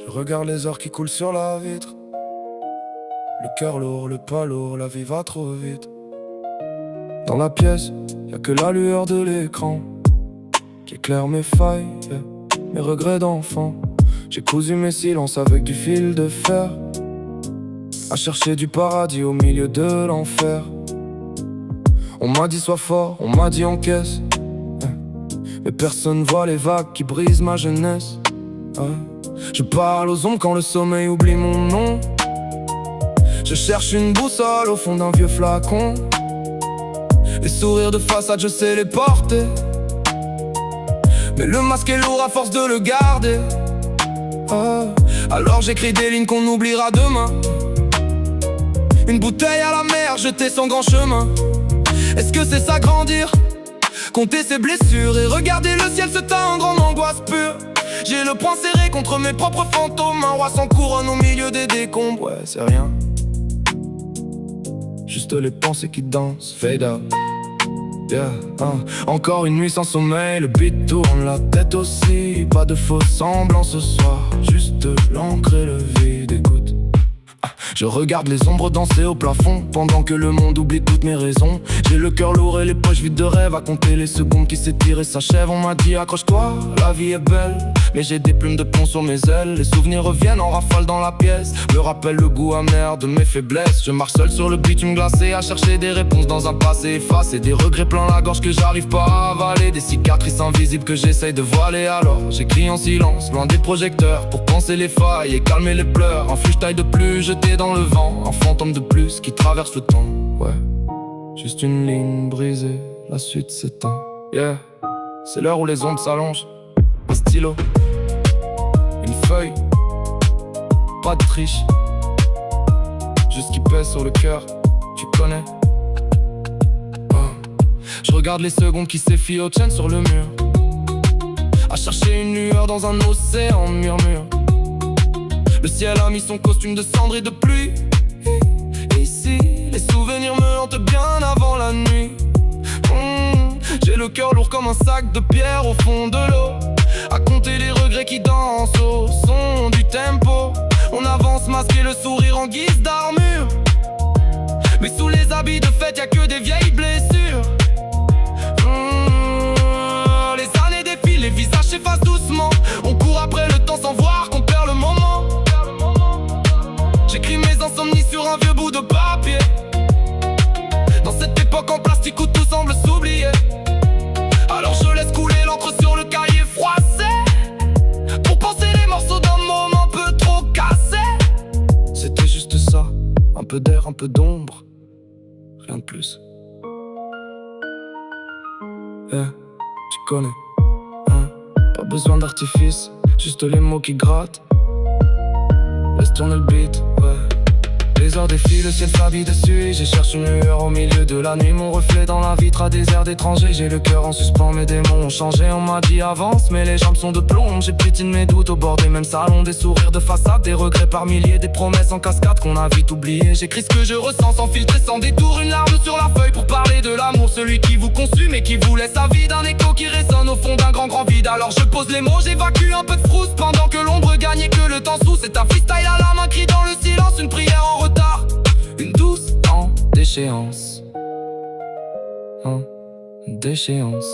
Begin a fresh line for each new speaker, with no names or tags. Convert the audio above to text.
Je regarde les heures qui coulent sur la vitre. Le cœur lourd, le pas lourd, la vie va trop vite. Dans la pièce, y'a que la lueur de l'écran qui éclaire mes failles, mes regrets d'enfant. J'ai cousu mes silences avec du fil de fer, à chercher du paradis au milieu de l'enfer. On m'a dit sois fort, on m'a dit encaisse, mais personne voit les vagues qui brisent ma jeunesse. Je parle aux ombres quand le sommeil oublie mon nom. Je cherche une boussole au fond d'un vieux flacon. Les sourires de façade, je sais les porter, mais le masque est lourd à force de le garder. Alors j'écris des lignes qu'on oubliera demain. Une bouteille à la mer, jeter son grand chemin. Est-ce que c'est ça grandir? Compter ses blessures et regarder le ciel se teindre en angoisse pure. J'ai le poing serré contre mes propres fantômes. Un roi sans couronne au milieu des décombres. Ouais, c'est rien, juste les pensées qui dansent. Fade out, yeah, Encore une nuit sans sommeil, le beat tourne, la tête aussi. Pas de faux semblants ce soir, juste l'encre et le vide. Écoute, je regarde les ombres danser au plafond, pendant que le monde oublie toutes mes raisons. J'ai le cœur lourd et les poches vides de rêve, à compter les secondes qui s'étirent et s'achèvent. On m'a dit accroche-toi, la vie est belle, mais j'ai des plumes de plomb sur mes ailes. Les souvenirs reviennent en rafale dans la pièce, me rappellent le goût amer de mes faiblesses. Je marche seul sur le bitume glacé, à chercher des réponses dans un passé effacé. Des regrets plein la gorge que j'arrive pas à avaler, des cicatrices invisibles que j'essaye de voiler. Alors j'écris en silence, loin des projecteurs, pour penser les failles et calmer les pleurs. Un fuge-taille de plus jeté dans le vent, un fantôme de plus qui traverse le temps. Ouais, juste une ligne brisée, la suite s'éteint. Yeah, c'est l'heure où les ombres s'allongent. Un stylo, une feuille, pas de triche, juste qui pèse sur le cœur, tu connais. Je regarde les secondes qui s'effilochent sur le mur, à chercher une lueur dans un océan de murmures. Le ciel a mis son costume de cendre et de pluie, et ici, les souvenirs me hantent bien avant la nuit. J'ai le cœur lourd comme un sac de pierre au fond de l'eau, à compter les regrets qui dansent au son du tempo. On avance masqué le sourire en guise d'armure, mais sous les habits de fête y'a que des vieilles blessures. Les années défilent, les visages s'effacent doucement. On court après le temps sans voir qu'on perd le moment. J'écris mes insomnies sur un vieux bout de papier, dans cette époque en plastique où tout semble s'oublier. Alors je laisse couler l'encre sur le cahier froissé, pour penser les morceaux d'un moment un peu trop cassé. C'était juste ça, un peu d'air, un peu d'ombre, rien de plus. Tu connais, pas besoin d'artifice, juste les mots qui grattent. Laisse tourner le beat, ouais. Les heures défilent, le ciel s'habille dessus, et j'ai cherché une lueur au milieu de la nuit. Mon reflet dans la vitre a des airs d'étranger. J'ai le cœur en suspens, mes démons ont changé. On m'a dit avance, mais les jambes sont de plomb. J'ai piétiné mes doutes au bord des mêmes salons. Des sourires de façade, des regrets par milliers, des promesses en cascade qu'on a vite oubliées. J'écris ce que je ressens sans filtre et sans détour, une larme sur la feuille pour parler de l'amour. Celui qui vous consume et qui vous laisse à vide, un écho qui résonne au fond d'un grand vide. Alors je pose les mots, j'évacue un peu de frousse, pendant que l'ombre gagne et que le temps sous. C'est un freestyle à la main, crie dans le silence, une prière en retard, une douce en déchéance, déchéance.